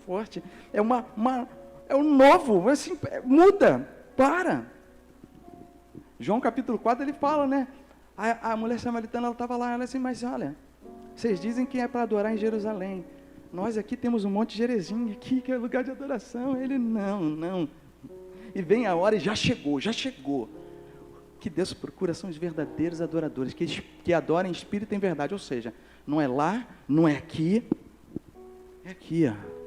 forte. É é um novo, assim, muda, para. João capítulo 4, ele fala, né? A mulher samaritana, ela estava lá, ela assim, mas olha, vocês dizem que é para adorar em Jerusalém. Nós aqui temos um monte de Gerizim aqui, que é lugar de adoração. Ele, não. E vem a hora e já chegou. Que Deus procura são os verdadeiros adoradores, que adoram em espírito e em verdade. Ou seja, não é lá, não é aqui, é aqui, ó.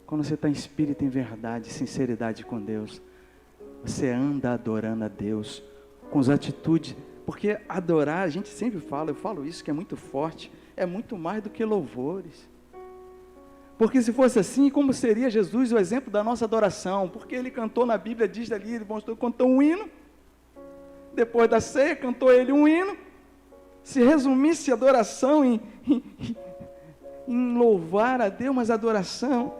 Quando você está em espírito e em verdade, sinceridade com Deus, você anda adorando a Deus, com as atitudes, porque adorar, a gente sempre fala, eu falo isso que é muito forte, é muito mais do que louvores. Porque se fosse assim, como seria Jesus o exemplo da nossa adoração? Porque ele cantou na Bíblia, diz ali, ele mostrou, cantou um hino, depois da ceia, cantou ele um hino. Se resumisse a adoração em louvar a Deus, mas adoração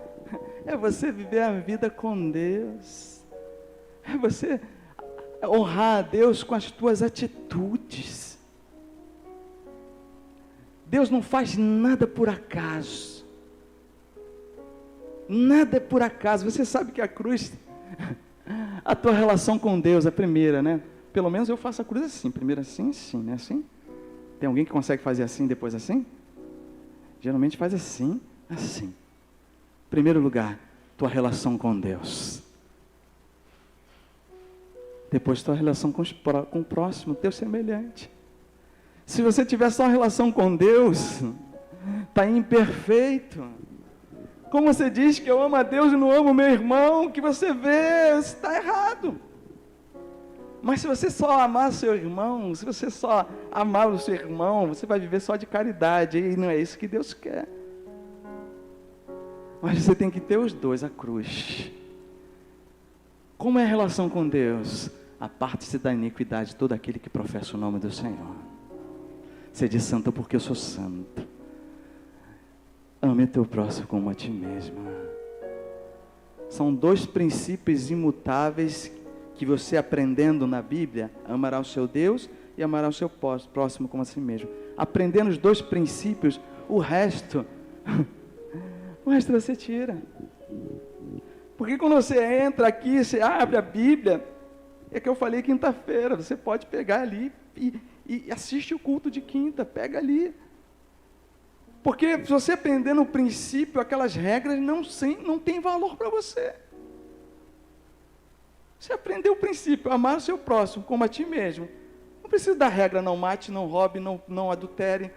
é você viver a vida com Deus, é você honrar a Deus com as tuas atitudes. Deus não faz nada por acaso. Nada é por acaso. Você sabe que a cruz, a tua relação com Deus, a primeira, né? Pelo menos eu faço a cruz assim, primeiro assim, assim, né? Assim. Tem alguém que consegue fazer assim, depois assim? Geralmente faz assim, assim. Primeiro lugar, tua relação com Deus. Depois tua relação com o próximo, teu semelhante. Se você tiver só relação com Deus, está imperfeito. Como você diz que eu amo a Deus e não amo o meu irmão, que você vê, está errado. Mas se você só amar seu irmão, se você só amar o seu irmão, você vai viver só de caridade, e não é isso que Deus quer. Mas você tem que ter os dois, a cruz. Como é a relação com Deus? Aparte-se da iniquidade todo aquele que professa o nome do Senhor. Sede santo porque eu sou santo. Ame teu próximo como a ti mesmo. São dois princípios imutáveis que você aprendendo na Bíblia, amará o seu Deus e amará o seu próximo como a si mesmo. Aprendendo os dois princípios, o resto você tira. Porque quando você entra aqui, você abre a Bíblia, é que eu falei quinta-feira, você pode pegar ali e assiste o culto de quinta, pega ali. Porque se você aprender no princípio, aquelas regras não tem valor para você. Você aprendeu o princípio, amar o seu próximo como a ti mesmo. Não precisa da regra, não mate, não roube, não adultere.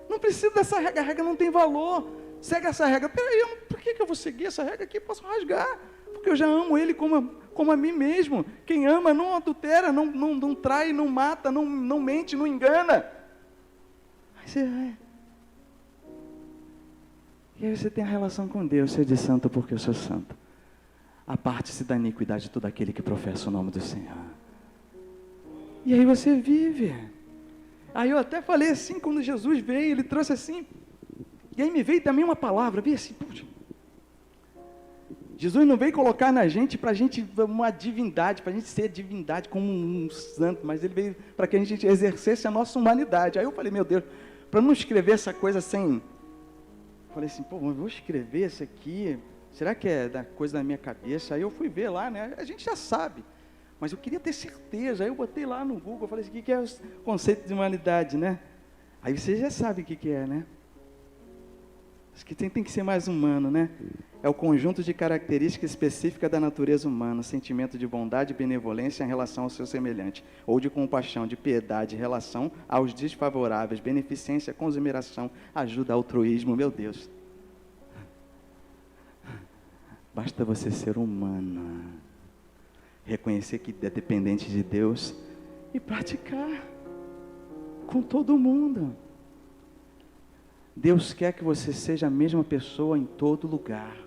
Não precisa dessa regra, a regra não tem valor. Segue essa regra. Peraí, por que eu vou seguir essa regra aqui? Posso rasgar. Porque eu já amo ele como a mim mesmo. Quem ama não adultera, não trai, não mata, não mente, não engana. Aí você vai. E aí você tem a relação com Deus, sede santo porque eu sou santo. Aparte-se da iniquidade de todo aquele que professa o nome do Senhor. E aí você vive. Aí eu até falei assim, quando Jesus veio, ele trouxe assim, e aí me veio também uma palavra, veio assim, puxa. Jesus não veio colocar na gente, para a gente uma divindade, para a gente ser divindade como um santo, mas ele veio para que a gente exercesse a nossa humanidade. Aí eu falei, meu Deus, para não escrever essa coisa sem... Falei assim, eu vou escrever isso aqui, será que é da coisa da minha cabeça? Aí eu fui ver lá, né? A gente já sabe, mas eu queria ter certeza. Aí eu botei lá no Google, falei assim, o que é o conceito de humanidade, né? Aí você já sabe o que é, né? Acho que tem que ser mais humano, né? É o conjunto de características específicas da natureza humana, sentimento de bondade e benevolência em relação ao seu semelhante, ou de compaixão, de piedade em relação aos desfavoráveis, beneficência, consideração, ajuda, altruísmo, meu Deus. Basta você ser humano, reconhecer que é dependente de Deus e praticar com todo mundo. Deus quer que você seja a mesma pessoa em todo lugar.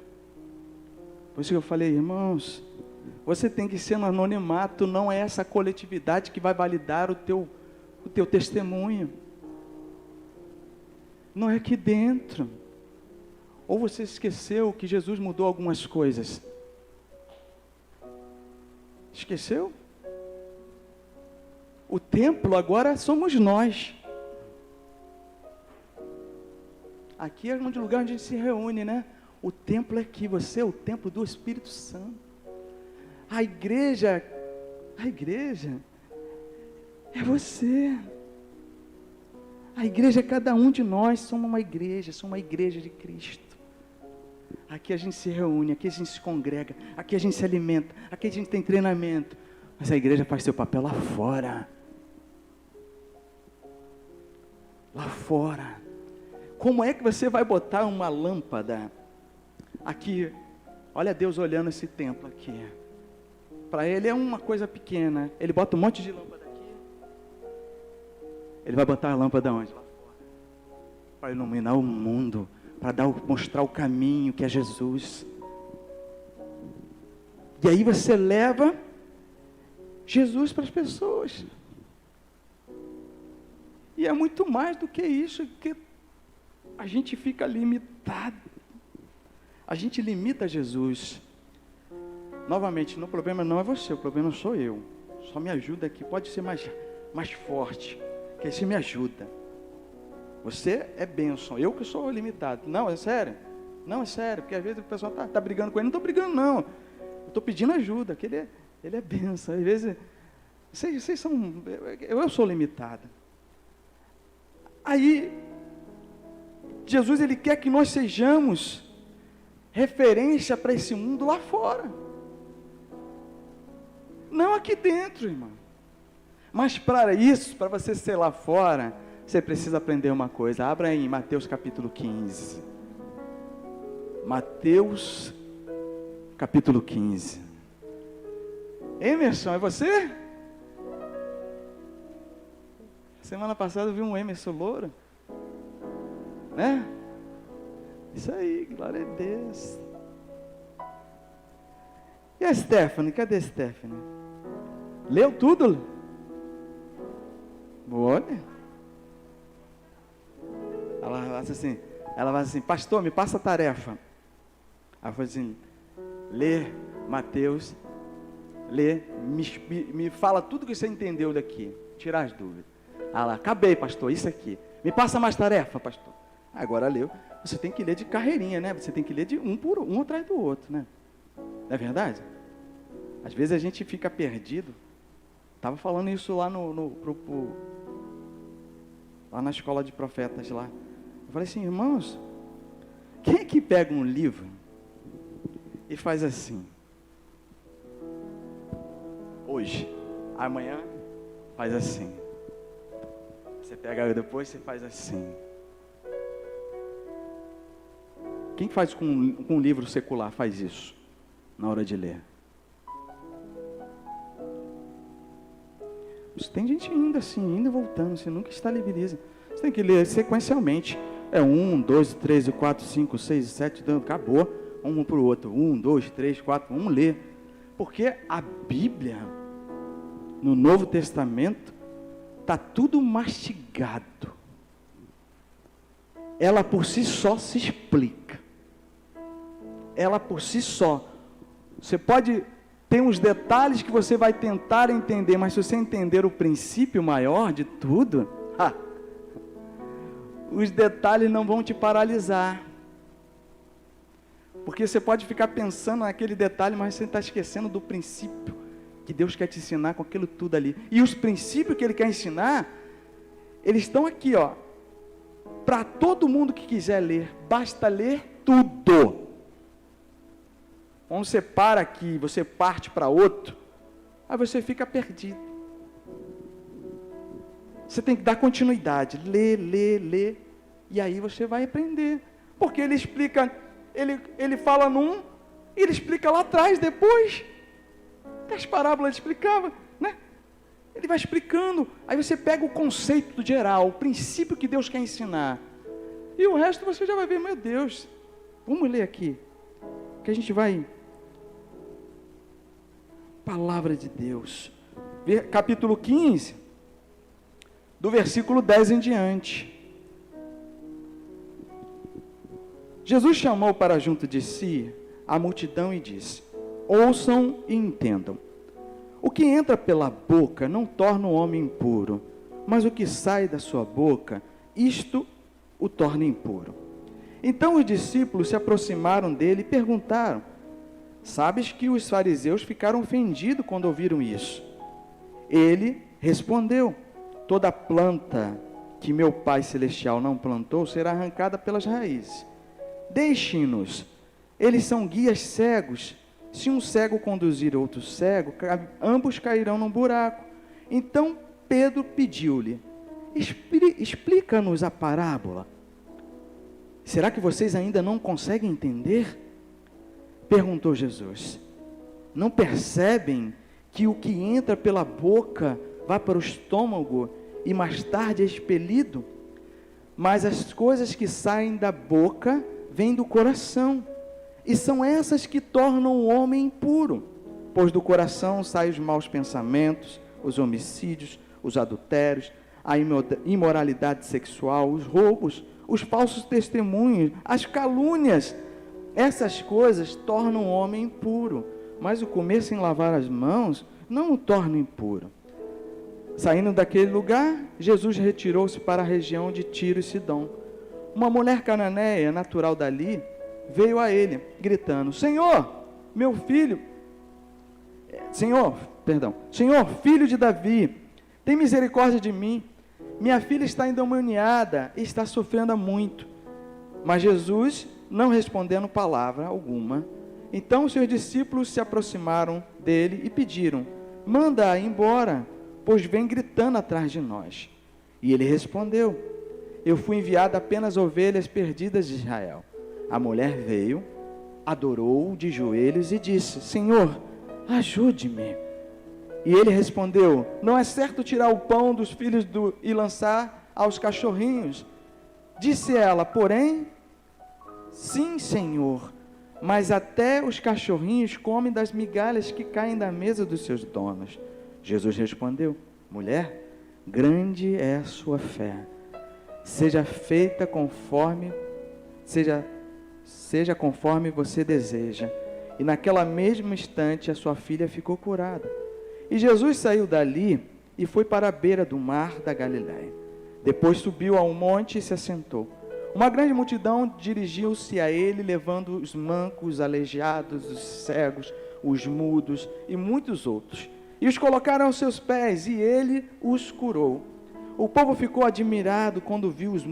Por isso que eu falei, irmãos, você tem que ser no anonimato, não é essa coletividade que vai validar o teu testemunho. Não é aqui dentro. Ou você esqueceu que Jesus mudou algumas coisas? Esqueceu? O templo agora somos nós. Aqui é onde o lugar onde a gente se reúne, né? O templo é aqui, você é o templo do Espírito Santo. A igreja é você. A igreja é cada um de nós, somos uma igreja de Cristo. Aqui a gente se reúne, aqui a gente se congrega, aqui a gente se alimenta, aqui a gente tem treinamento. Mas a igreja faz seu papel lá fora. Lá fora. Como é que você vai botar uma lâmpada aqui? Olha Deus olhando esse templo aqui. Para ele é uma coisa pequena. Ele bota um monte de lâmpada aqui. Ele vai botar a lâmpada onde? Lá fora. Para iluminar o mundo. Para mostrar o caminho que é Jesus. E aí você leva Jesus para as pessoas. E é muito mais do que isso, que a gente fica limitado. A gente limita Jesus. Novamente, o problema não é você, o problema sou eu. Só me ajuda aqui, pode ser mais forte, que aí você me ajuda. Você é bênção, eu que sou limitado. Não, é sério. Não, é sério, porque às vezes o pessoal está brigando com ele. Não estou brigando, não. Eu estou pedindo ajuda, que ele é bênção. Às vezes, vocês são... Eu sou limitado. Aí, Jesus, Ele quer que nós sejamos referência para esse mundo lá fora. Não aqui dentro, irmão. Mas para isso, para você ser lá fora, você precisa aprender uma coisa. Abra aí em Mateus capítulo 15. Mateus capítulo 15. Emerson, é você? Semana passada eu vi um Emerson louro. Né? Isso aí, glória a Deus. E a Stephanie? Cadê a Stephanie? Leu tudo? Olha. Ela vai assim, pastor, me passa a tarefa. Ela falou assim, lê Mateus, me fala tudo que você entendeu daqui, tirar as dúvidas. Ela, acabei, pastor, isso aqui. Me passa mais tarefa, pastor. Agora leu. Você tem que ler de carreirinha, né? Você tem que ler de um atrás do outro, né? Não é verdade? Às vezes a gente fica perdido. Estava falando isso lá lá na escola de profetas lá. Eu falei assim, irmãos, quem é que pega um livro e faz assim? Hoje, amanhã, faz assim. Você pega depois, você faz assim. Quem faz com um livro secular faz isso na hora de ler? Tem gente indo assim, indo e voltando, você nunca estabiliza. Você tem que ler sequencialmente. É 1, 2, 3, 4, 5, 6, 7, acabou. Um para o outro. 1, 2, 3, 4, um lê. Porque a Bíblia, no Novo Testamento, está tudo mastigado. Ela por si só se explica. Ela por si só. Você pode ter uns detalhes que você vai tentar entender, mas se você entender o princípio maior de tudo, os detalhes não vão te paralisar. Porque você pode ficar pensando naquele detalhe, mas você está esquecendo do princípio que Deus quer te ensinar com aquilo tudo ali. E os princípios que Ele quer ensinar, eles estão aqui, ó. Para todo mundo que quiser ler, basta ler tudo. Quando você para aqui, você parte para outro, aí você fica perdido. Você tem que dar continuidade, ler, e aí você vai aprender. Porque ele explica, ele fala num, e ele explica lá atrás, depois. As parábolas ele explicava, né? Ele vai explicando, aí você pega o conceito do geral, o princípio que Deus quer ensinar. E o resto você já vai ver, meu Deus, vamos ler aqui, que a gente vai... Palavra de Deus. Capítulo 15, do versículo 10 em diante. Jesus chamou para junto de si a multidão e disse: ouçam e entendam. O que entra pela boca não torna o homem impuro, mas o que sai da sua boca, isto o torna impuro. Então os discípulos se aproximaram dele e perguntaram: sabes que os fariseus ficaram ofendidos quando ouviram isso? Ele respondeu: toda planta que meu Pai Celestial não plantou será arrancada pelas raízes. Deixem-nos, eles são guias cegos. Se um cego conduzir outro cego, ambos cairão num buraco. Então Pedro pediu-lhe: explica-nos a parábola. Será que vocês ainda não conseguem entender? Perguntou Jesus. Não percebem que o que entra pela boca vai para o estômago e mais tarde é expelido? Mas as coisas que saem da boca vêm do coração, e são essas que tornam o homem impuro, pois do coração saem os maus pensamentos, os homicídios, os adultérios, a imoralidade sexual, os roubos, os falsos testemunhos, as calúnias. Essas coisas tornam o homem impuro, mas o comer sem lavar as mãos não o torna impuro. Saindo daquele lugar, Jesus retirou-se para a região de Tiro e Sidom. Uma mulher cananeia, natural dali, veio a ele, gritando: Senhor, filho de Davi, tem misericórdia de mim. Minha filha está endemoniada e está sofrendo muito. Mas Jesus, não respondendo palavra alguma, então os seus discípulos se aproximaram dele e pediram: manda-a embora, pois vem gritando atrás de nós. E ele respondeu: eu fui enviado apenas ovelhas perdidas de Israel. A mulher veio, adorou-o de joelhos e disse: Senhor, ajude-me. E ele respondeu: não é certo tirar o pão dos filhos e lançar aos cachorrinhos. Disse ela, porém: sim, Senhor, mas até os cachorrinhos comem das migalhas que caem da mesa dos seus donos. Jesus respondeu: mulher, grande é a sua fé. Seja feita conforme você deseja. E naquela mesmo instante a sua filha ficou curada. E Jesus saiu dali e foi para a beira do mar da Galileia. Depois subiu a um monte e se assentou. Uma grande multidão dirigiu-se a ele, levando os mancos, os aleijados, os cegos, os mudos e muitos outros. E os colocaram aos seus pés, e ele os curou. O povo ficou admirado quando viu os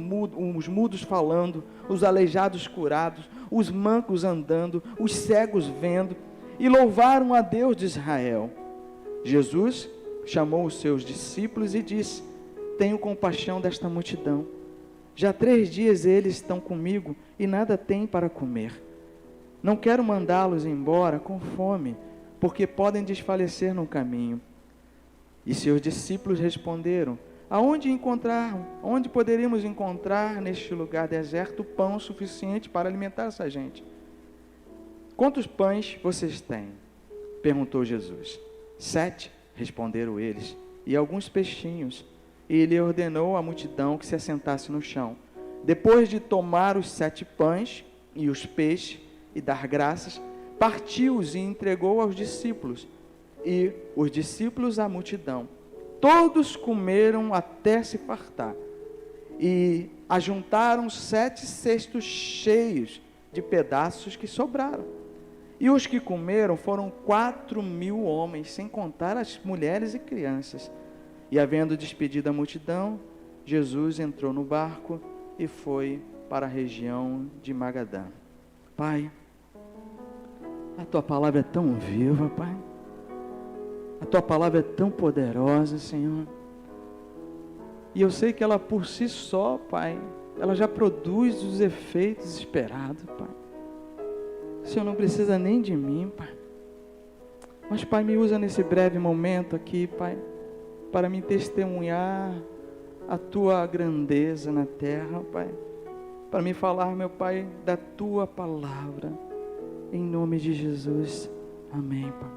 mudos falando, os aleijados curados, os mancos andando, os cegos vendo, e louvaram a Deus de Israel. Jesus chamou os seus discípulos e disse: tenho compaixão desta multidão. Já 3 dias eles estão comigo e nada têm para comer. Não quero mandá-los embora com fome, porque podem desfalecer no caminho. E seus discípulos responderam: onde poderíamos encontrar neste lugar deserto pão suficiente para alimentar essa gente? Quantos pães vocês têm? Perguntou Jesus. 7, responderam eles, e alguns peixinhos. E ele ordenou à multidão que se assentasse no chão. Depois de tomar os 7 pães e os peixes e dar graças, partiu-os e entregou aos discípulos, e os discípulos à multidão. Todos comeram até se fartar, e ajuntaram 7 cestos cheios de pedaços que sobraram. E os que comeram foram 4.000 homens, sem contar as mulheres e crianças. E havendo despedido a multidão, Jesus entrou no barco e foi para a região de Magadã. Pai, a Tua palavra é tão viva, Pai. A Tua palavra é tão poderosa, Senhor. E eu sei que ela por si só, Pai, ela já produz os efeitos esperados, Pai. O Senhor não precisa nem de mim, Pai. Mas, Pai, me usa nesse breve momento aqui, Pai, para me testemunhar a Tua grandeza na terra, Pai. Para me falar, meu Pai, da Tua palavra. Em nome de Jesus. Amém, Pai.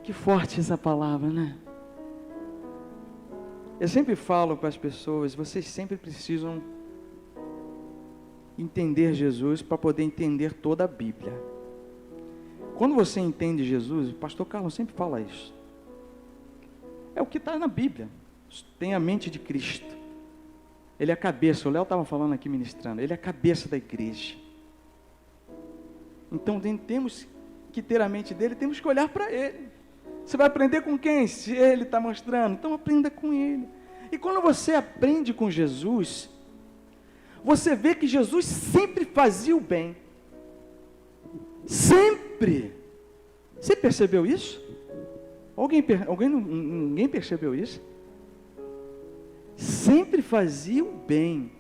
Que forte essa palavra, né? Eu sempre falo para as pessoas, vocês sempre precisam entender Jesus para poder entender toda a Bíblia. Quando você entende Jesus, o pastor Carlos sempre fala isso. É o que está na Bíblia. Tem a mente de Cristo. Ele é a cabeça, o Léo estava falando aqui ministrando, ele é a cabeça da igreja. Então temos que ter a mente dele, temos que olhar para ele. Você vai aprender com quem? Se ele está mostrando, então aprenda com ele. E quando você aprende com Jesus, você vê que Jesus sempre fazia o bem. Sempre. Você percebeu isso? Ninguém percebeu isso? Sempre fazia o bem.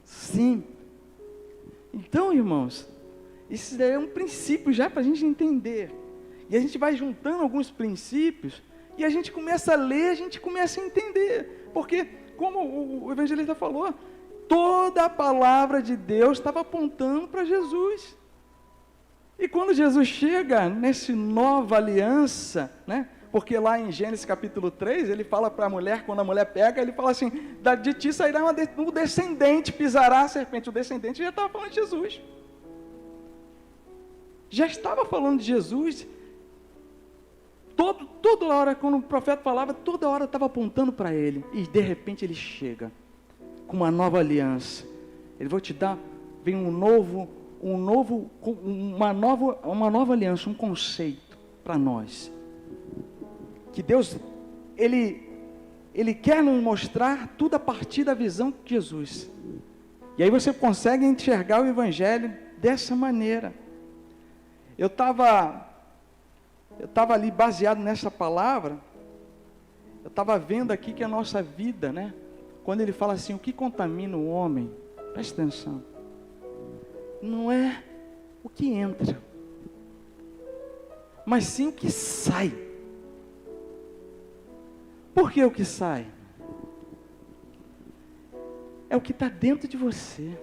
Sempre. Então, irmãos, isso daí é um princípio já para a gente entender. E a gente vai juntando alguns princípios e a gente começa a ler, a gente começa a entender. Porque, como o evangelista falou, toda a palavra de Deus estava apontando para Jesus. E quando Jesus chega nessa nova aliança, né? Porque lá em Gênesis capítulo 3, ele fala para a mulher, quando a mulher pega, ele fala assim, de ti sairá um descendente, pisará a serpente. O descendente já estava falando de Jesus. Já estava falando de Jesus. Toda hora, quando o profeta falava, toda hora estava apontando para ele. E de repente ele chega com uma nova aliança. Ele vai te dar, vem uma nova aliança, um conceito para nós. Que Deus, Ele quer nos mostrar tudo a partir da visão de Jesus. E aí você consegue enxergar o Evangelho dessa maneira. Eu estava ali baseado nessa palavra, eu estava vendo aqui que a nossa vida, né? Quando ele fala assim, o que contamina o homem, presta atenção, não é o que entra, mas sim o que sai. Por que o que sai? É o que está dentro de você.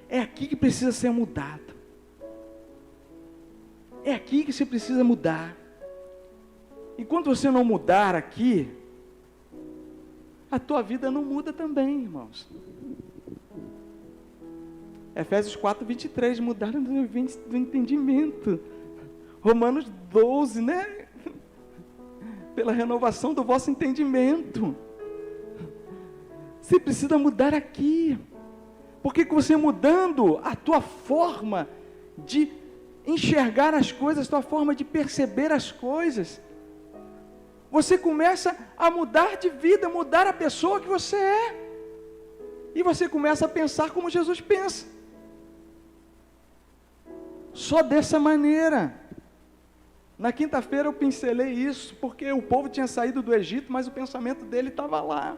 É aqui que precisa ser mudado. É aqui que você precisa mudar. Enquanto você não mudar aqui, a tua vida não muda também, irmãos. Efésios 4, 23, mudaram do entendimento. Romanos 12, né? Pela renovação do vosso entendimento. Você precisa mudar aqui. Porque você mudando a tua forma de enxergar as coisas, a tua forma de perceber as coisas, você começa a mudar de vida, mudar a pessoa que você é. E você começa a pensar como Jesus pensa. Só dessa maneira. Na quinta-feira eu pincelei isso, porque o povo tinha saído do Egito, mas o pensamento dele estava lá.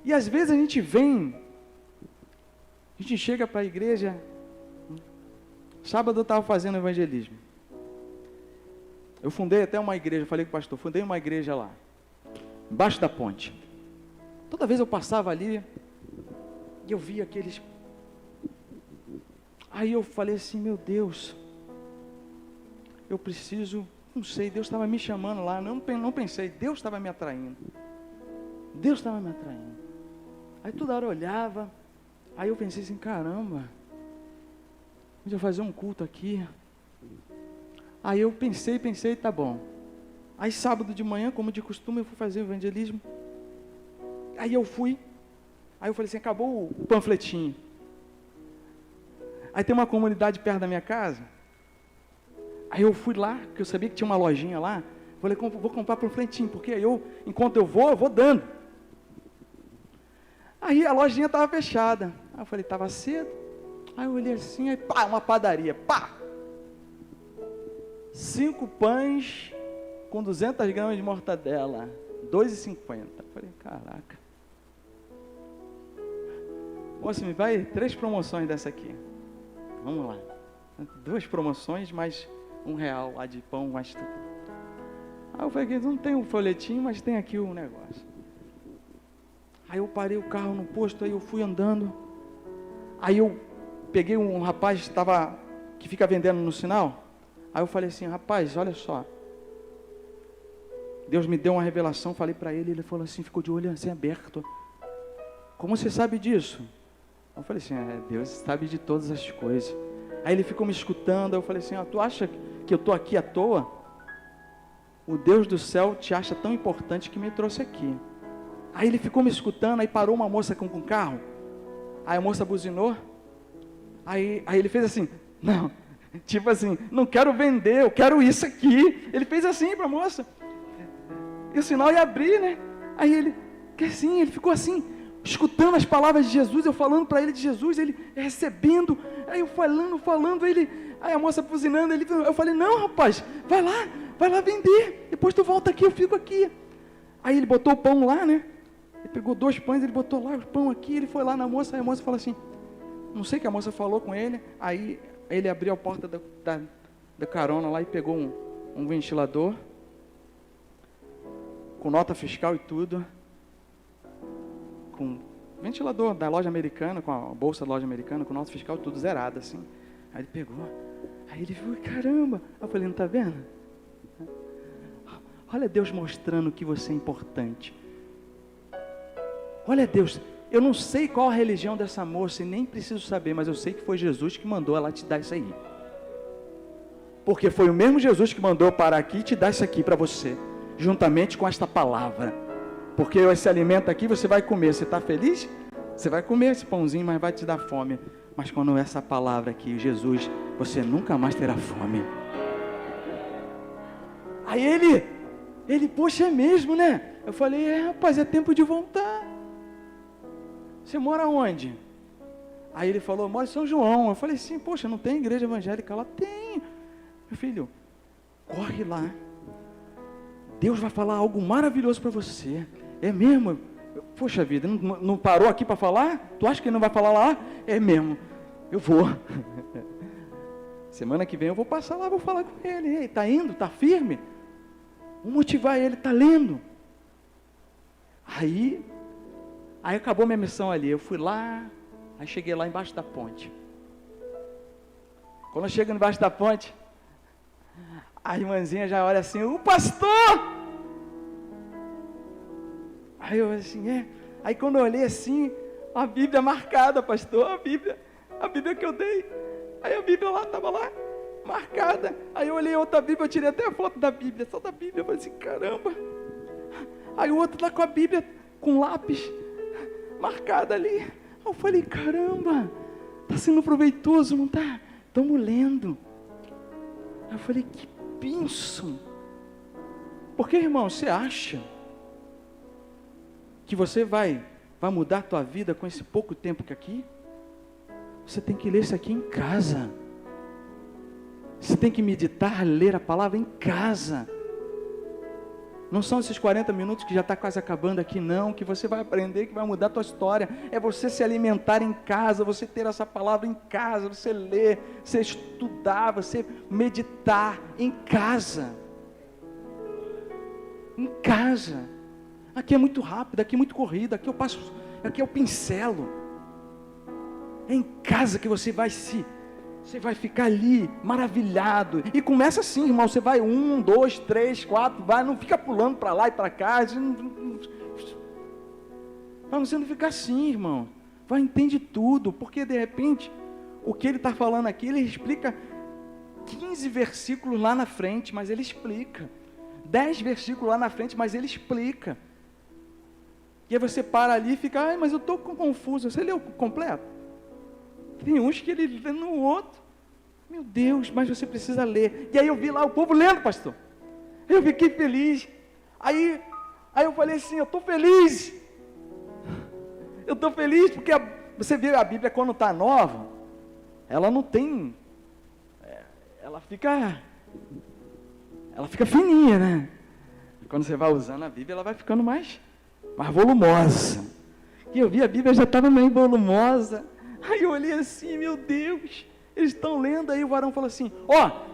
E às vezes a gente chega para a igreja. Sábado eu estava fazendo evangelismo. Eu fundei até uma igreja, falei com o pastor, fundei uma igreja lá, embaixo da ponte. Toda vez eu passava ali, e eu via aqueles... Aí eu falei assim, meu Deus, eu preciso, não sei, Deus estava me chamando lá, não pensei, Deus estava me atraindo. Deus estava me atraindo. Aí toda hora eu olhava, aí eu pensei assim, caramba, deixa eu fazer um culto aqui. Aí eu pensei, tá bom. Aí sábado de manhã, como de costume, eu fui fazer o evangelismo. Aí eu falei assim, acabou o panfletinho. Aí tem uma comunidade perto da minha casa. Aí eu fui lá, porque eu sabia que tinha uma lojinha lá. Falei, vou comprar panfletinho, porque aí enquanto eu vou dando. Aí a lojinha estava fechada. Aí eu falei, estava cedo. Aí eu olhei assim, aí pá, uma padaria, pá! 5 pães com 200 gramas de mortadela, R$2,50. Falei, caraca. Moça, me vai 3 promoções dessa aqui. Vamos lá. 2 promoções, mais R$1 lá de pão, mais tudo. Aí eu falei, não tem um folhetinho, mas tem aqui o negócio. Aí eu parei o carro no posto, aí eu fui andando. Aí eu peguei um rapaz que fica vendendo no sinal. Aí eu falei assim, rapaz, olha só. Deus me deu uma revelação, falei para ele, ele falou assim, ficou de olho assim aberto. Como você sabe disso? Eu falei assim, Deus sabe de todas as coisas. Aí ele ficou me escutando, eu falei assim, tu acha que eu estou aqui à toa? o Deus do céu te acha tão importante que me trouxe aqui. Aí ele ficou me escutando, aí parou uma moça com um carro, aí a moça buzinou, aí ele fez assim, não, tipo assim, não quero vender, eu quero isso aqui. Ele fez assim para a moça, e o sinal ia abrir, né? Aí ele, que assim, ele ficou assim, escutando as palavras de Jesus, eu falando para ele de Jesus, ele recebendo, aí eu falando, aí a moça buzinando, eu falei, não rapaz, vai lá vender, depois tu volta aqui, eu fico aqui. Aí ele botou o pão lá, né? Ele pegou 2 pães, ele botou lá o pão aqui, ele foi lá na moça, aí a moça falou assim, não sei o que a moça falou com ele, aí ele abriu a porta da carona lá e pegou um ventilador, com nota fiscal e tudo, com ventilador da loja americana, com a bolsa da loja americana, com nota fiscal tudo zerada assim. Aí ele pegou, aí ele viu, caramba, eu falei, não está vendo? Olha Deus mostrando que você é importante. Olha Deus, eu não sei qual a religião dessa moça e nem preciso saber, mas eu sei que foi Jesus que mandou ela te dar isso aí. Porque foi o mesmo Jesus que mandou parar aqui e te dar isso aqui para você, juntamente com esta palavra. Porque esse alimento aqui você vai comer, você está feliz? Você vai comer esse pãozinho, mas vai te dar fome. Mas quando essa palavra aqui, Jesus, você nunca mais terá fome. Aí ele, poxa, é mesmo, né? Eu falei, rapaz, é tempo de voltar. Você mora onde? Aí ele falou, mora em São João. Eu falei, sim, poxa, não tem igreja evangélica lá? Tem. Meu filho, corre lá. Deus vai falar algo maravilhoso para você. É mesmo? Poxa vida, não parou aqui para falar? Tu acha que ele não vai falar lá? É mesmo. Eu vou. Semana que vem eu vou passar lá, vou falar com ele. Ei, tá indo? Tá firme? Vou motivar ele, tá lendo. Aí acabou minha missão ali. Eu fui lá, aí cheguei lá embaixo da ponte. Quando eu chego embaixo da ponte, a irmãzinha já olha assim, o pastor! Aí eu assim, Aí quando eu olhei assim, a Bíblia marcada, pastor, a Bíblia que eu dei. Aí a Bíblia lá, estava lá, marcada. Aí eu olhei outra Bíblia, eu tirei até a foto da Bíblia, só da Bíblia, eu falei assim, caramba. Aí o outro lá com a Bíblia, com lápis, marcada ali. Aí eu falei, caramba, está sendo proveitoso, não está? Estamos lendo. Aí eu falei, que bênção. Porque, irmão, você acha que você vai mudar a tua vida com esse pouco tempo que aqui? Você tem que ler isso aqui em casa. Você tem que meditar, ler a palavra em casa. Não são esses 40 minutos que já está quase acabando aqui, não, que você vai aprender, que vai mudar a tua história. É você se alimentar em casa, você ter essa palavra em casa, você ler, você estudar, você meditar em casa. Em casa. Aqui é muito rápido, aqui é muito corrido, aqui eu pincelo. É em casa que você vai ficar ali, maravilhado. E começa assim, irmão, você vai 1, 2, 3, 4, vai, não fica pulando para lá e para cá. Para você não ficar assim, irmão. Vai, entende tudo, porque de repente, o que ele está falando aqui, ele explica 15 versículos lá na frente, mas ele explica. 10 versículos lá na frente, mas ele explica. E aí você para ali e fica, mas eu estou confuso. Você leu completo? Tem uns que ele lê no outro. Meu Deus, mas você precisa ler. E aí eu vi lá o povo lendo, pastor. Eu fiquei feliz. Aí eu falei assim, eu estou feliz. Eu estou feliz porque você vê a Bíblia quando está nova, ela não tem, ela fica fininha, né? Quando você vai usando a Bíblia, ela vai ficando mais volumosa. E eu vi a Bíblia já estava meio volumosa. Aí eu olhei assim, meu Deus, eles estão lendo. Aí o varão falou assim,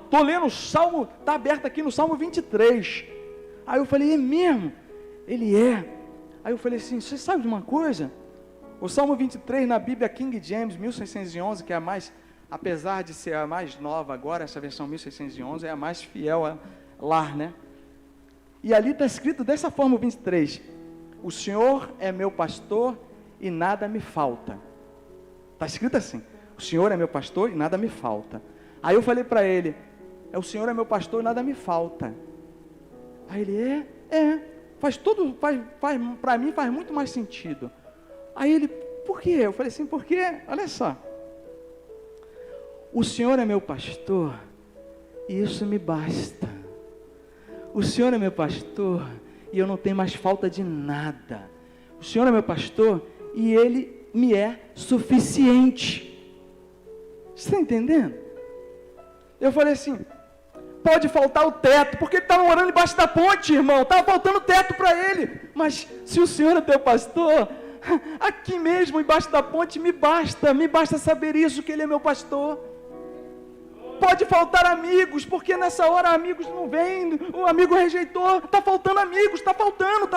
estou lendo o Salmo, está aberto aqui no Salmo 23. Aí eu falei, é mesmo? Ele é. Aí eu falei assim, você sabe de uma coisa? O Salmo 23 na Bíblia King James 1611, que é a mais, apesar de ser a mais nova agora, essa versão 1611 é a mais fiel lá, né? E ali está escrito dessa forma o 23, o Senhor é meu pastor e nada me falta. Está escrito assim, o Senhor é meu pastor e nada me falta. Aí eu falei para ele, o Senhor é meu pastor e nada me falta. Aí ele, para mim faz muito mais sentido. Aí ele, por quê? Eu falei assim, porque, olha só, o Senhor é meu pastor e isso me basta. O Senhor é meu pastor e eu não tenho mais falta de nada. O Senhor é meu pastor e Ele me é suficiente. Você está entendendo? Eu falei assim, pode faltar o teto, porque ele estava morando embaixo da ponte, irmão, estava faltando teto para ele, mas se o Senhor é teu pastor, aqui mesmo, embaixo da ponte, me basta saber isso, que Ele é meu pastor. Pode faltar amigos, porque nessa hora amigos não vêm, o amigo rejeitou, está faltando amigos, está faltando.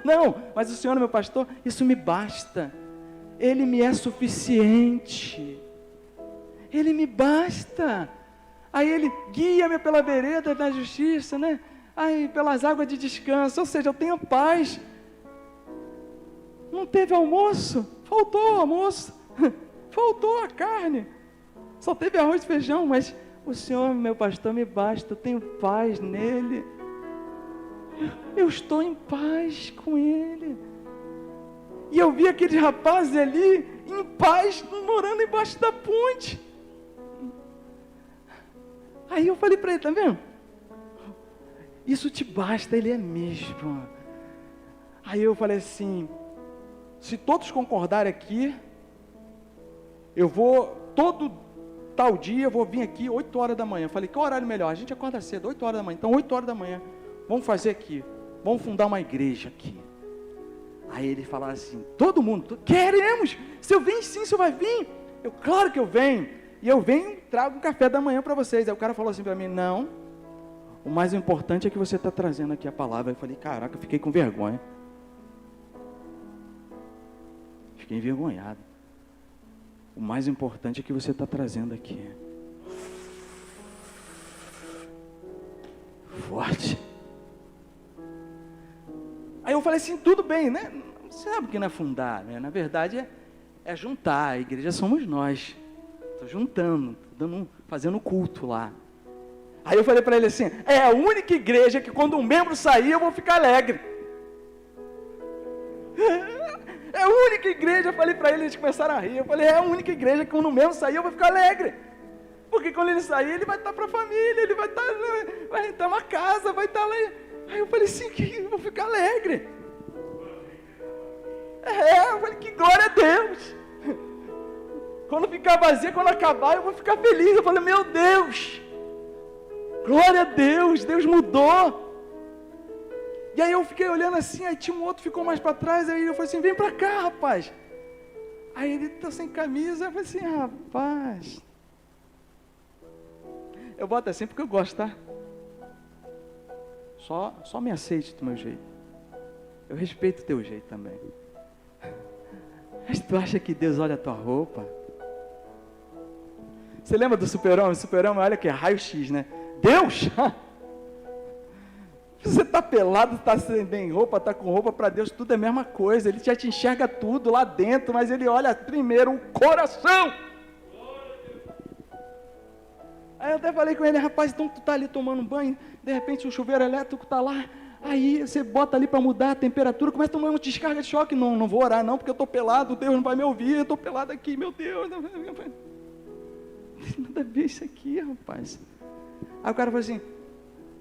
Não, mas o Senhor é meu pastor, isso me basta. Ele me é suficiente. Ele me basta. Aí Ele guia-me pela vereda da justiça, né? Aí pelas águas de descanso, ou seja, eu tenho paz. Não teve almoço, faltou o almoço, faltou a carne. Só teve arroz e feijão, mas o Senhor, meu pastor, me basta, eu tenho paz nele. Eu estou em paz com Ele. E eu vi aqueles rapazes ali, em paz, morando embaixo da ponte. Aí eu falei para ele, tá vendo? Isso te basta, Ele é mesmo. Aí eu falei assim, se todos concordarem aqui, eu vou, tal dia eu vou vir aqui 8 horas da manhã. Eu falei, que horário melhor? A gente acorda cedo, 8 horas da manhã. Então 8 horas da manhã, vamos fazer aqui, vamos fundar uma igreja aqui. Aí ele falava assim, todo mundo, queremos, se eu venho sim, você vai vir? Eu, claro que eu venho, e eu venho, trago um café da manhã para vocês. Aí o cara falou assim para mim, não, o mais importante é que você está trazendo aqui a palavra. Eu falei, caraca, eu fiquei com vergonha. Fiquei envergonhado. O mais importante é que você está trazendo aqui. Forte. Aí eu falei assim, tudo bem, né? Você sabe que não é fundar, né? Na verdade é juntar. A igreja somos nós. Estou juntando, fazendo culto lá. Aí eu falei para ele assim, é a única igreja que quando um membro sair eu vou ficar alegre. É a única igreja, eu falei para ele, eles começaram a rir. Eu falei, é a única igreja que quando um membro sair eu vou ficar alegre. Porque quando ele sair, ele vai estar para a família, ele vai estar uma casa, vai estar lá. Aí eu falei assim, eu vou ficar alegre. Eu falei, que glória a Deus. Quando ficar vazia, quando acabar, eu vou ficar feliz. Eu falei, meu Deus, glória a Deus, Deus mudou. E aí eu fiquei olhando assim, aí tinha um outro, ficou mais para trás, aí eu falei assim, vem para cá, rapaz. Aí ele tá sem camisa, eu falei assim, rapaz. Eu boto assim porque eu gosto, tá? Só me aceite do meu jeito. Eu respeito o teu jeito também. Mas tu acha que Deus olha a tua roupa? Você lembra do Super-Homem? Super-Homem, olha que é raio-x, né? Deus! Você está pelado, está sem roupa, está com roupa, para Deus tudo é a mesma coisa. Ele já te enxerga tudo lá dentro, mas Ele olha primeiro o coração. Aí eu até falei com ele, rapaz, então tu está ali tomando banho, de repente o chuveiro elétrico está lá, aí você bota ali para mudar a temperatura, começa a tomar uma descarga de choque. Não vou orar não, porque eu estou pelado, Deus não vai me ouvir, eu estou pelado aqui, meu Deus. Nada a ver isso aqui, rapaz. Aí o cara falou assim,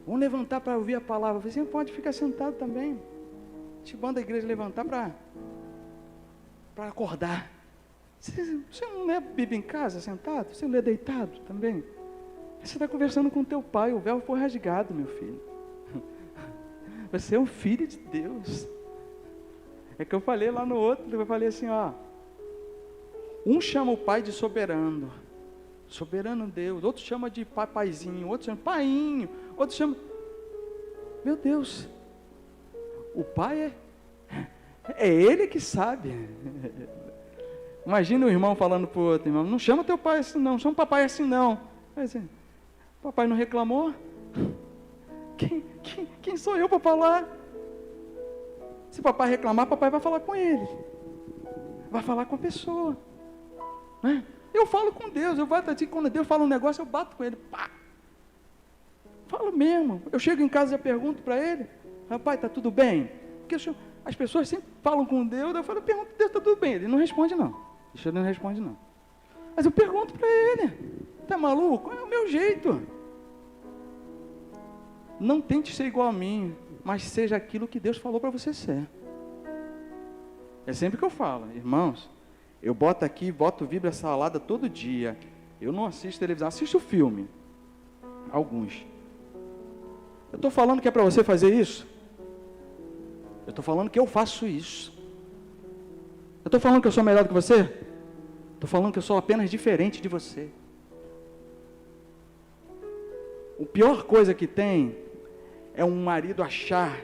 vamos levantar para ouvir a palavra. Eu falei assim, pode ficar sentado também. A gente manda a igreja levantar para acordar. Você não lê Bíblia em casa, sentado? Você lê deitado também? Você está conversando com teu pai, o véu foi rasgado, meu filho. Você é um filho de Deus. É que eu falei lá no outro, eu falei assim, ó. Um chama o pai de soberano. Soberano Deus. Outro chama de papaizinho. Outro chama de painho. Outro chama... Meu Deus. O pai é ele que sabe. Imagina o irmão falando para o outro irmão, não chama teu pai assim não, chama papai assim não. Mas, papai não reclamou? Quem sou eu para falar? Se papai reclamar, papai vai falar com ele. Vai falar com a pessoa. Né? Eu falo com Deus, eu bato assim, quando Deus fala um negócio, eu bato com ele. Pá! Falo mesmo. Eu chego em casa e pergunto para ele, rapaz, está tudo bem? Porque as pessoas sempre falam com Deus, eu falo, pergunto, Deus, está tudo bem? Ele não responde não. Ele não responde não. Mas eu pergunto para ele, tá maluco? É o meu jeito. Não tente ser igual a mim, mas seja aquilo que Deus falou para você ser. É sempre que eu falo, irmãos, eu boto aqui, boto Bíblia Salada todo dia. Eu não assisto televisão, assisto filme. Alguns. Eu estou falando que é para você fazer isso? Eu estou falando que eu faço isso. Eu estou falando que eu sou melhor do que você? Estou falando que eu sou apenas diferente de você. A pior coisa que tem é um marido achar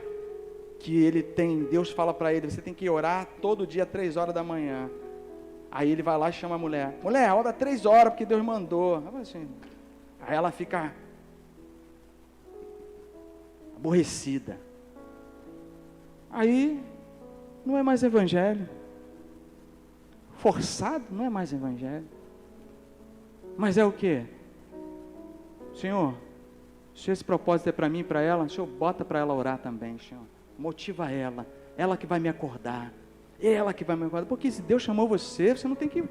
que ele tem, Deus fala para ele, você tem que orar todo dia 3 horas da manhã. Aí ele vai lá e chama a mulher, ora 3 horas porque Deus mandou. Assim, aí ela fica aborrecida. Aí não é mais evangelho. Forçado não é mais evangelho. Mas é o quê? Senhor, se esse propósito é para mim e para ela, Senhor, bota para ela orar também, Senhor. Motiva ela que vai me acordar, ela que vai me acordar, porque se Deus chamou você, você não tem que,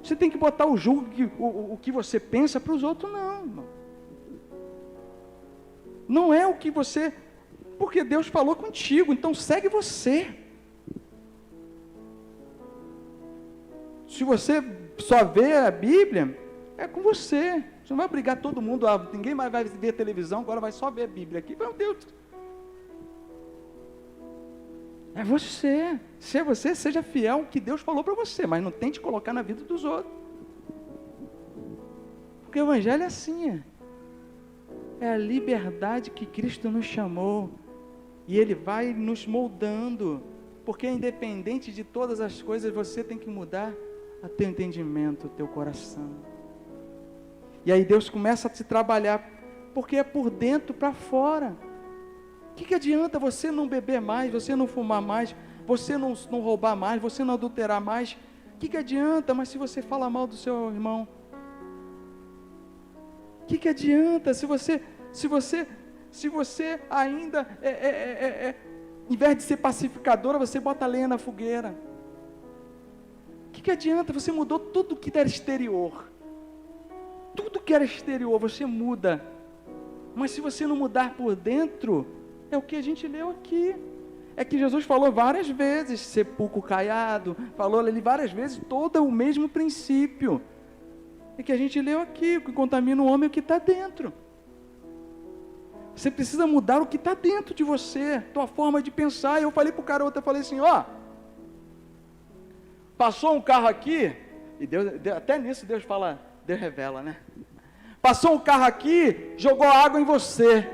você tem que botar o julgo, o que você pensa para os outros, não, irmão. Não é o que você, porque Deus falou contigo, então segue você. Se você só vê a Bíblia, é com você, você não vai obrigar todo mundo, ninguém mais vai ver televisão, agora vai só ver a Bíblia aqui, meu Deus. É você. Se é você, seja fiel ao que Deus falou para você, mas não tente colocar na vida dos outros. Porque o Evangelho é assim. É a liberdade que Cristo nos chamou. E Ele vai nos moldando. Porque independente de todas as coisas, você tem que mudar a teu entendimento, o teu coração. E aí Deus começa a te trabalhar. Porque é por dentro para fora. O que adianta você não beber mais, você não fumar mais, você não roubar mais, você não adulterar mais? O que adianta, mas se você fala mal do seu irmão? O que adianta se você ainda, em vez de ser pacificadora, você bota lenha na fogueira? O que adianta? Você mudou tudo que era exterior. Tudo que era exterior, você muda. Mas se você não mudar por dentro, é o que a gente leu aqui. É que Jesus falou várias vezes, sepulcro caiado, falou ali várias vezes, todo o mesmo princípio. É que a gente leu aqui, o que contamina o homem é o que está dentro. Você precisa mudar o que está dentro de você, tua forma de pensar. E eu falei para o cara, eu falei assim, passou um carro aqui, e Deus, até nisso Deus fala, Deus revela, né? Passou um carro aqui, jogou água em você.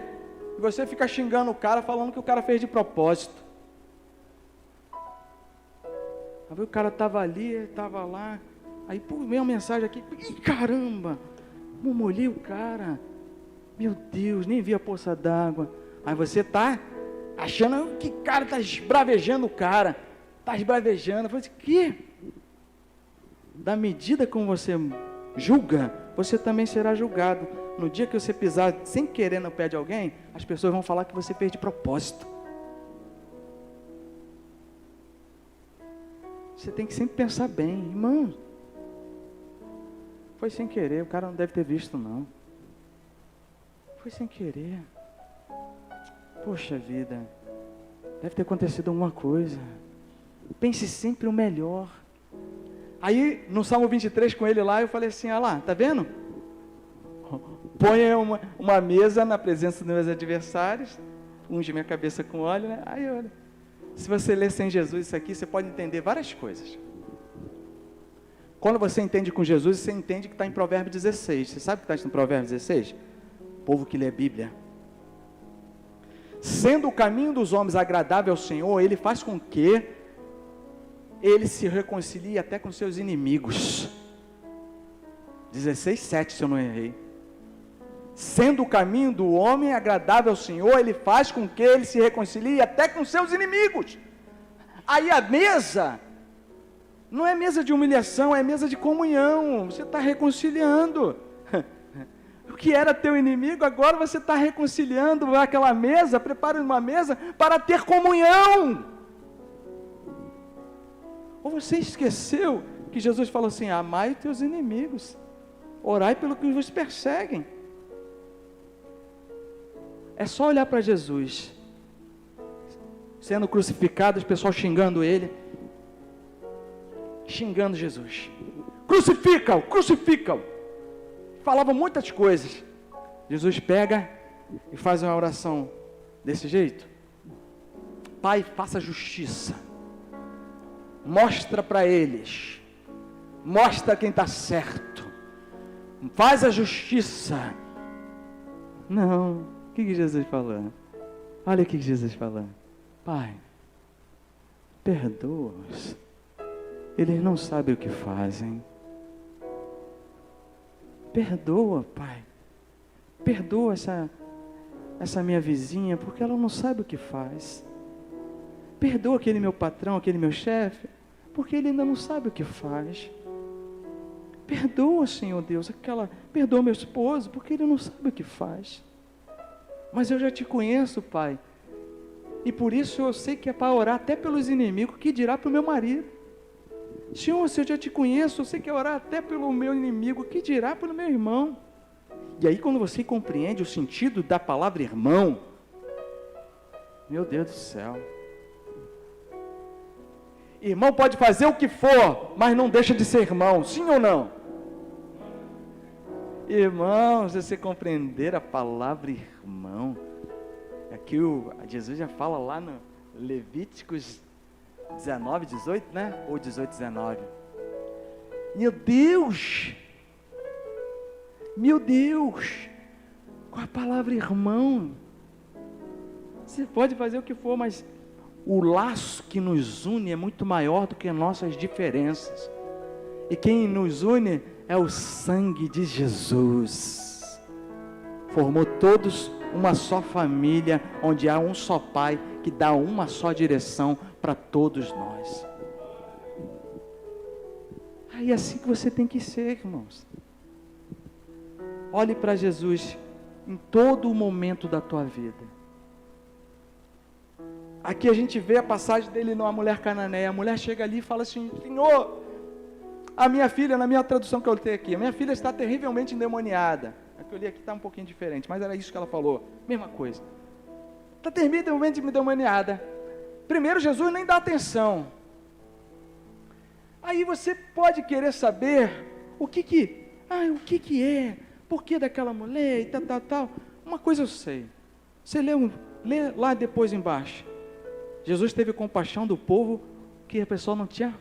E você fica xingando o cara, falando que o cara fez de propósito. Aí o cara estava ali, estava lá. Aí veio uma mensagem aqui. Caramba, eu molhei o cara. Meu Deus, nem vi a poça d'água. Aí você está achando que o cara está esbravejando o cara. Está esbravejando. Eu falei assim, que? Da medida como você julga, você também será julgado. No dia que você pisar sem querer no pé de alguém, as pessoas vão falar que você fez de propósito. Você tem que sempre pensar bem, irmão. Foi sem querer, o cara não deve ter visto não. Foi sem querer. Poxa vida, deve ter acontecido alguma coisa. Pense sempre o melhor. Aí, no Salmo 23 com ele lá, eu falei assim, olha lá, tá vendo? Ponha uma mesa na presença dos meus adversários, unge minha cabeça com óleo, né? Aí, olha, se você ler sem Jesus isso aqui, você pode entender várias coisas. Quando você entende com Jesus, você entende que está em Provérbios 16. Você sabe o que está em Provérbios 16? O povo que lê a Bíblia. Sendo o caminho dos homens agradável ao Senhor, Ele faz com que ele se reconcilie até com seus inimigos. 16:7, se eu não errei. Sendo o caminho do homem agradável ao Senhor, Ele faz com que ele se reconcilie até com seus inimigos. Aí a mesa não é mesa de humilhação, é mesa de comunhão. Você está reconciliando. O que era teu inimigo, agora você está reconciliando aquela mesa, prepara uma mesa para ter comunhão. Ou você esqueceu que Jesus falou assim: amai os teus inimigos, orai pelo que vos perseguem. É só olhar para Jesus, sendo crucificado, os pessoal xingando ele, xingando Jesus, crucifica-o, crucifica-o. Falava muitas coisas. Jesus pega e faz uma oração desse jeito: Pai, faça justiça, mostra para eles, mostra quem está certo, faz a justiça. Não, o que Jesus falou? Olha o que Jesus falou: Pai, perdoa-os, eles não sabem o que fazem. Perdoa, Pai, perdoa essa minha vizinha, porque ela não sabe o que faz. Perdoa aquele meu patrão, aquele meu chefe, porque ele ainda não sabe o que faz. Perdoa, Senhor Deus, perdoa meu esposo, porque ele não sabe o que faz. Mas eu já te conheço, Pai, e por isso eu sei que é para orar até pelos inimigos, que dirá para o meu marido. Senhor, se eu já te conheço, eu sei que é orar até pelo meu inimigo, que dirá pelo meu irmão. E aí quando você compreende o sentido da palavra irmão, meu Deus do céu, irmão pode fazer o que for, mas não deixa de ser irmão, sim ou não? Irmãos, se você compreender a palavra irmão, aqui Jesus já fala lá no Levíticos 19, 18, né? Ou 18, 19. Meu Deus, com a palavra irmão, você pode fazer o que for, mas o laço que nos une é muito maior do que nossas diferenças. E quem nos une é o sangue de Jesus. Formou todos uma só família, onde há um só Pai, que dá uma só direção para todos nós. Aí é assim que você tem que ser, irmãos. Olhe para Jesus em todo o momento da tua vida. Aqui a gente vê a passagem dele numa mulher cananeia. A mulher chega ali e fala assim: Senhor, a minha filha, na minha tradução que eu tenho aqui, a minha filha está terrivelmente endemoniada. A que eu li aqui está um pouquinho diferente, mas era isso que ela falou, mesma coisa. Está terrivelmente endemoniada. Primeiro, Jesus nem dá atenção. Aí você pode querer saber o que é, por que daquela mulher e tal. Uma coisa eu sei. Você lê lá depois embaixo. Jesus teve compaixão do povo que a pessoa não tinha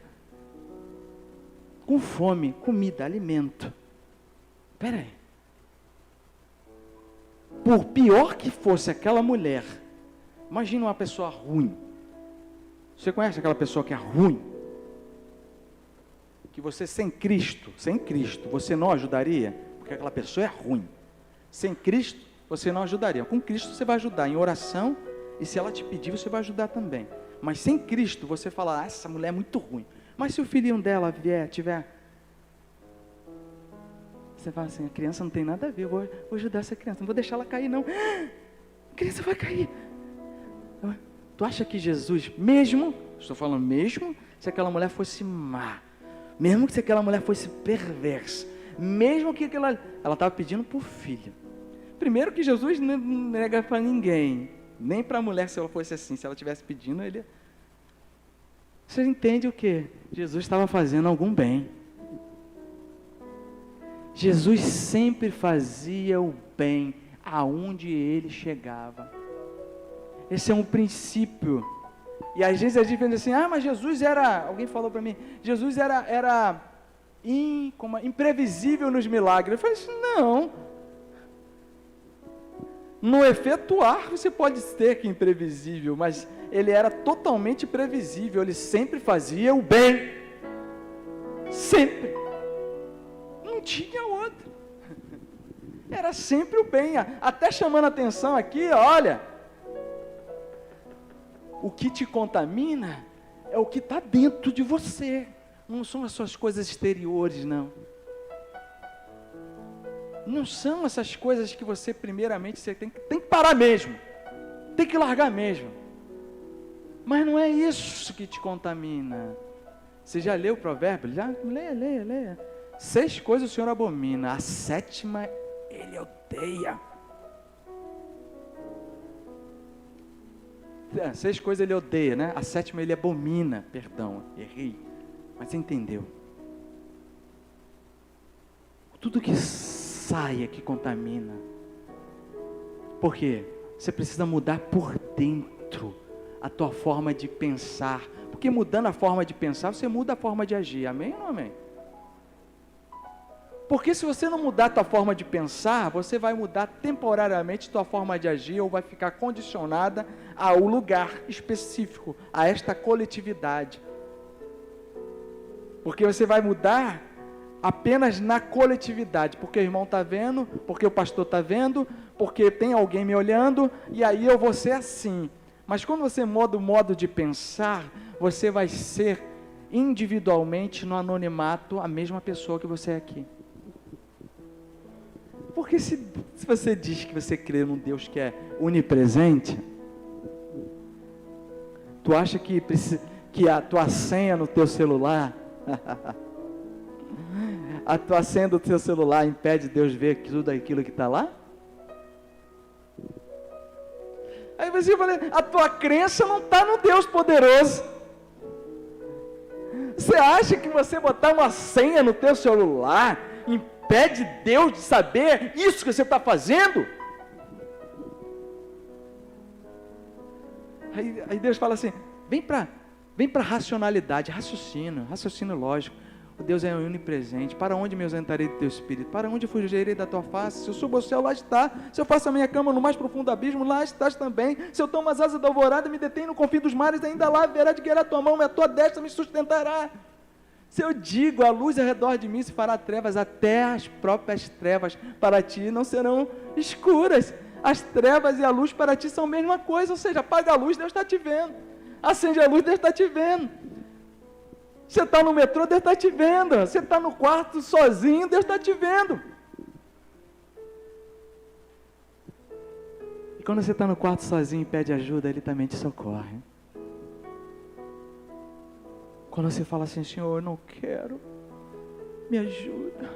com fome, comida, alimento. Espera aí. Por pior que fosse aquela mulher, imagina uma pessoa ruim. Você conhece aquela pessoa que é ruim? Que você sem Cristo, você não ajudaria? Porque aquela pessoa é ruim. Sem Cristo, você não ajudaria. Com Cristo você vai ajudar em oração, e se ela te pedir, você vai ajudar também. Mas sem Cristo, você fala: essa mulher é muito ruim. Mas se o filhinho dela tiver... Você fala assim: a criança não tem nada a ver, eu vou ajudar essa criança, não vou deixar ela cair não. A criança vai cair. Tu acha que Jesus, estou falando mesmo, se aquela mulher fosse má, mesmo se aquela mulher fosse perversa, mesmo que ela estava pedindo por filho. Primeiro que Jesus não nega para ninguém, nem para a mulher se ela fosse assim, se ela estivesse pedindo, ele... Você entende o que? Jesus estava fazendo algum bem. Jesus sempre fazia o bem aonde ele chegava. Esse é um princípio. E às vezes a gente pensa assim: mas Jesus era... Alguém falou para mim, Jesus era imprevisível nos milagres. Eu falei assim: não. No efetuar você pode ter que imprevisível, mas ele era totalmente previsível. Ele sempre fazia o bem. Sempre. Não tinha outro. Era sempre o bem. Até chamando a atenção aqui, olha... O que te contamina é o que está dentro de você. Não são as suas coisas exteriores, não. Não são essas coisas que você, primeiramente, você tem que parar mesmo. Tem que largar mesmo. Mas não é isso que te contamina. Você já leu o provérbio? Já? Leia. 6 coisas o Senhor abomina, a 7ª Ele odeia. 6 coisas Ele odeia, né? A 7ª Ele abomina. Perdão, errei. Mas você entendeu. Tudo que sai é que contamina. Por quê? Você precisa mudar por dentro a tua forma de pensar. Porque mudando a forma de pensar, você muda a forma de agir. Amém ou não amém? Porque se você não mudar a tua forma de pensar, você vai mudar temporariamente a tua forma de agir ou vai ficar condicionada ao lugar específico, a esta coletividade. Porque você vai mudar apenas na coletividade, porque o irmão está vendo, porque o pastor está vendo, porque tem alguém me olhando, e aí eu vou ser assim. Mas quando você muda o modo de pensar, você vai ser individualmente no anonimato a mesma pessoa que você é aqui. Porque se você diz que você crê num Deus que é onipresente, tu acha que a tua senha no teu celular, a tua senha do teu celular impede Deus ver tudo aquilo que está lá? Aí você fala, a tua crença não está no Deus poderoso. Você acha que você botar uma senha no teu celular impede Deus de saber isso que você está fazendo? Aí Deus fala assim, vem para racionalidade, raciocínio lógico. O Deus é onipresente. Para onde me ausentarei do teu espírito? Para onde fugirei da tua face? Se eu subo ao céu, lá está. Se eu faço a minha cama no mais profundo abismo, lá estás também. Se eu tomo as asas da alvorada e me detém no confim dos mares, ainda lá haverá de guiar a tua mão, e a tua destra me sustentará. Se eu digo, a luz ao redor de mim se fará trevas, até as próprias trevas para ti não serão escuras. As trevas e a luz para ti são a mesma coisa, ou seja, apaga a luz, Deus está te vendo. Acende a luz, Deus está te vendo. Você está no metrô, Deus está te vendo. Você está no quarto sozinho, Deus está te vendo. E quando você está no quarto sozinho e pede ajuda, Ele também te socorre. Quando você fala assim, Senhor, eu não quero, me ajuda.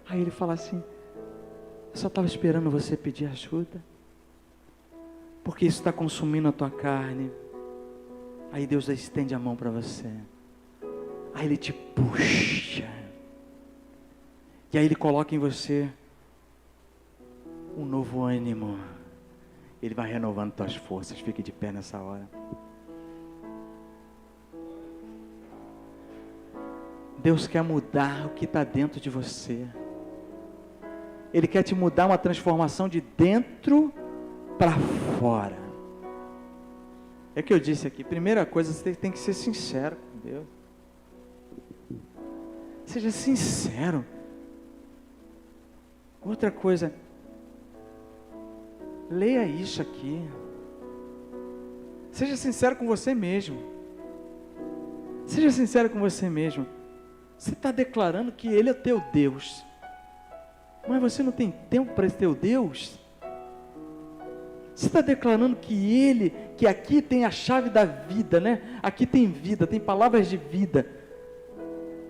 Aí Ele fala assim, eu só estava esperando você pedir ajuda, porque isso está consumindo a tua carne. Aí Deus estende a mão para você. Aí Ele te puxa. E aí Ele coloca em você um novo ânimo. Ele vai renovando tuas forças. Fique de pé nessa hora. Deus quer mudar o que está dentro de você. Ele quer te mudar uma transformação de dentro para fora. É que eu disse aqui, primeira coisa, você tem que ser sincero com Deus. Seja sincero. Outra coisa, leia isso aqui. Seja sincero com você mesmo. Seja sincero com você mesmo. Você está declarando que Ele é teu Deus, mas você não tem tempo para esse teu Deus? Você está declarando que aqui tem a chave da vida, né? Aqui tem vida, tem palavras de vida.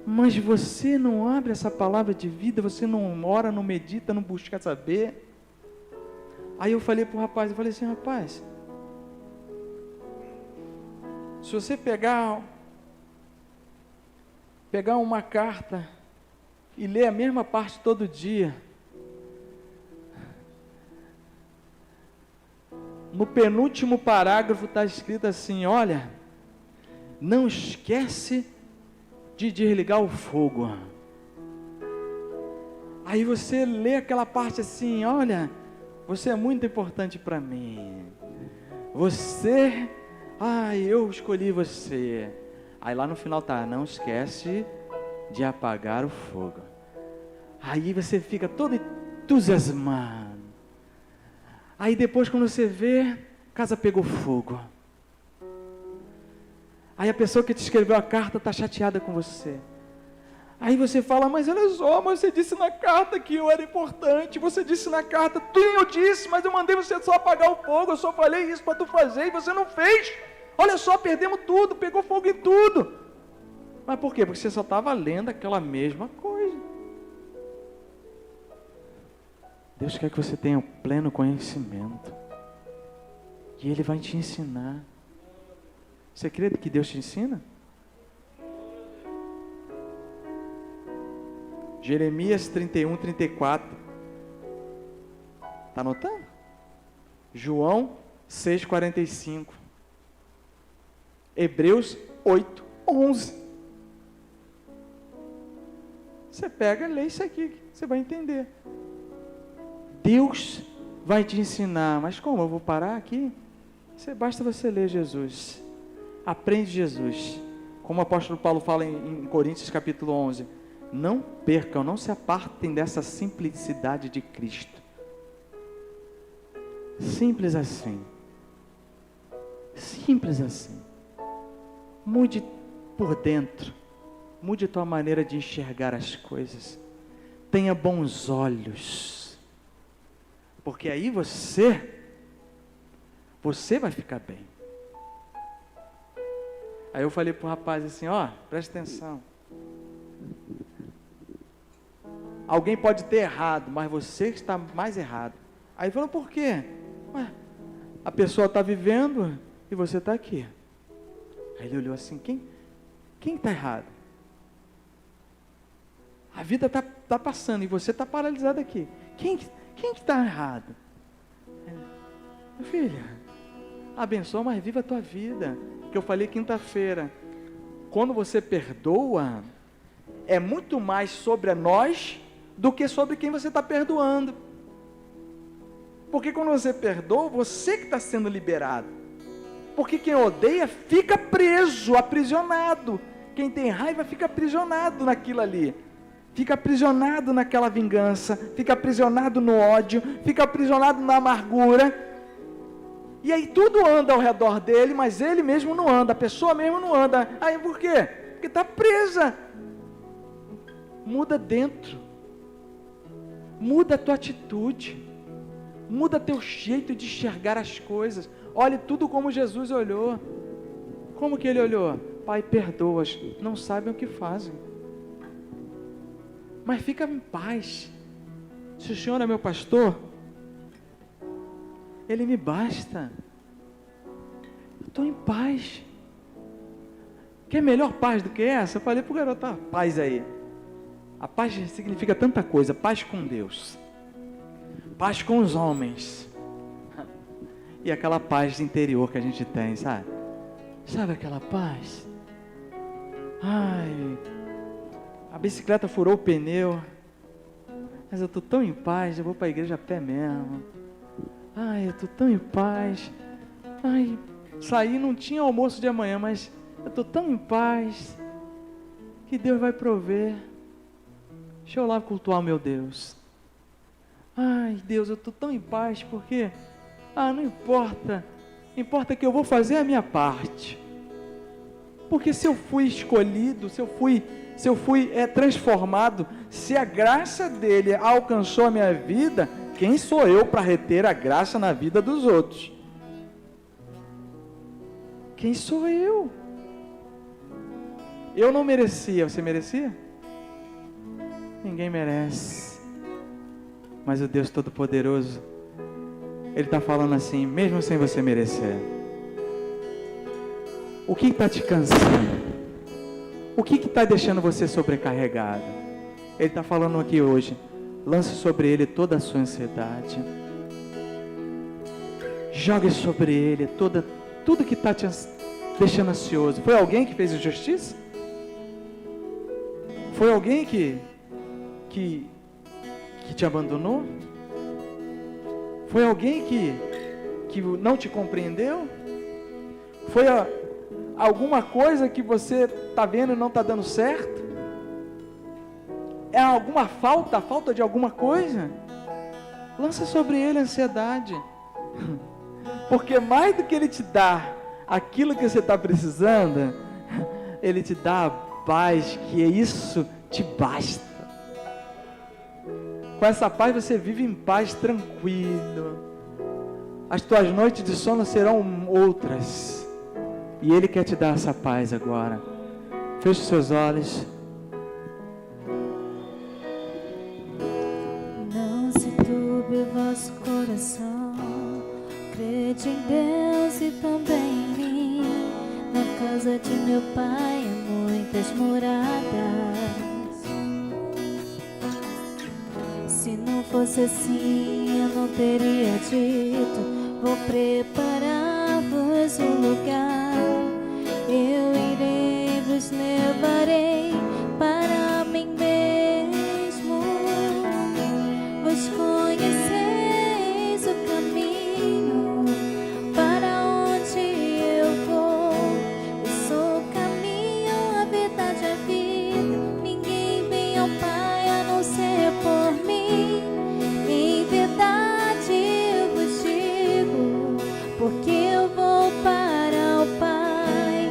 Mas você não abre essa palavra de vida, você não ora, não medita, não busca saber. Aí eu falei para o rapaz, rapaz, se você pegar uma carta e ler a mesma parte todo dia, no penúltimo parágrafo está escrito assim, olha, não esquece de desligar o fogo. Aí você lê aquela parte assim, olha, você é muito importante para mim. Eu escolhi você. Aí lá no final tá, não esquece de apagar o fogo. Aí você fica todo entusiasmado. Aí depois quando você vê, a casa pegou fogo. Aí a pessoa que te escreveu a carta está chateada com você. Aí você fala, mas olha só, mas você disse na carta que eu era importante, você disse na carta, eu disse, mas eu mandei você só apagar o fogo, eu só falei isso para tu fazer e você não fez. Olha só, perdemos tudo, pegou fogo em tudo. Mas por quê? Porque você só estava lendo aquela mesma coisa. Deus quer que você tenha o pleno conhecimento. E Ele vai te ensinar. Você crê que Deus te ensina? Jeremias 31, 34. Está anotando? João 6, 45. Hebreus 8, 11. Você pega e lê isso aqui, você vai entender. Deus vai te ensinar. Mas como? Eu vou parar aqui? Basta você ler Jesus. Aprende Jesus. Como o apóstolo Paulo fala em Coríntios capítulo 11. Não percam, não se apartem dessa simplicidade de Cristo. Simples assim. Simples assim. Mude por dentro. Mude a tua maneira de enxergar as coisas. Tenha bons olhos. Porque aí você vai ficar bem. Aí eu falei pro rapaz assim, ó, presta atenção. Alguém pode ter errado, mas você está mais errado. Aí ele falou, por quê? Ué, a pessoa está vivendo e você está aqui. Aí ele olhou assim, quem está errado? A vida está passando e você está paralisado aqui. Quem está errado? Meu filho, abençoa, mas viva a tua vida. Que eu falei quinta-feira. Quando você perdoa, é muito mais sobre nós do que sobre quem você está perdoando. Porque quando você perdoa, você que está sendo liberado. Porque quem odeia fica preso, aprisionado. Quem tem raiva fica aprisionado naquilo ali. Fica aprisionado naquela vingança, fica aprisionado no ódio, fica aprisionado na amargura. E aí tudo anda ao redor dele, mas ele mesmo não anda, a pessoa mesmo não anda. Aí por quê? Porque está presa. Muda dentro. Muda a tua atitude. Muda teu jeito de enxergar as coisas. Olhe tudo como Jesus olhou. Como que ele olhou? Pai, perdoa-os, não sabem o que fazem. Mas fica em paz. Se o Senhor é meu pastor, Ele me basta. Eu estou em paz. Quer melhor paz do que essa? Eu falei para o garoto, paz aí. A paz significa tanta coisa. Paz com Deus. Paz com os homens. E aquela paz interior que a gente tem, sabe? Sabe aquela paz? Ai, a bicicleta furou o pneu, mas eu estou tão em paz, eu vou para a igreja a pé mesmo. Ai, eu estou tão em paz. Ai, saí, não tinha almoço de amanhã, mas eu estou tão em paz, que Deus vai prover. Deixa eu lá cultuar o meu Deus. Ai, Deus, eu estou tão em paz, porque, não importa, importa que eu vou fazer a minha parte. Porque se eu fui escolhido, se eu fui transformado, se a graça dele alcançou a minha vida, quem sou eu para reter a graça na vida dos outros? Quem sou eu? Eu não merecia, você merecia? Ninguém merece. Mas o Deus Todo-Poderoso, Ele está falando assim, mesmo sem você merecer. O que está te cansando? O que está deixando você sobrecarregado? Ele está falando aqui hoje, lance sobre Ele toda a sua ansiedade. Jogue sobre Ele tudo que está te deixando ansioso. Foi alguém que fez injustiça? Foi alguém que te abandonou? Foi alguém que não te compreendeu? Foi alguma coisa que você está vendo e não está dando certo? É alguma falta de alguma coisa? Lança sobre Ele a ansiedade. Porque mais do que Ele te dá aquilo que você está precisando, Ele te dá paz, que isso te basta. Com essa paz você vive em paz, tranquilo. As tuas noites de sono serão outras. E Ele quer te dar essa paz agora. Feche os seus olhos. Não se turbe o vosso coração. Crede em Deus e também em mim. Na casa de meu Pai há muitas moradas. Se não fosse assim, eu não teria dito: vou preparar-vos um lugar. Eu irei, vos levarei para mim mesmo. Vos conheceis o caminho para onde eu vou. Eu sou o caminho, a verdade e a vida. Ninguém vem ao Pai a não ser por mim. Em verdade eu vos digo, porque eu vou para o Pai.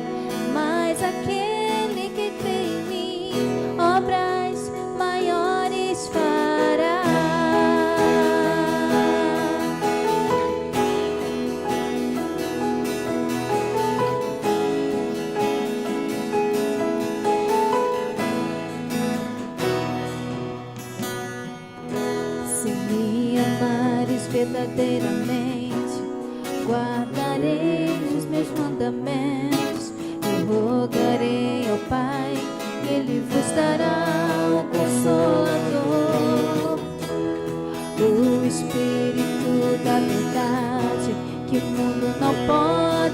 Mas aquele que crê em mim, obras maiores fará. Se me amares verdadeiramente, guardarei os meus mandamentos. Eu rogarei ao Pai, Ele vos dará o Consolador, o Espírito da verdade, que o mundo não pode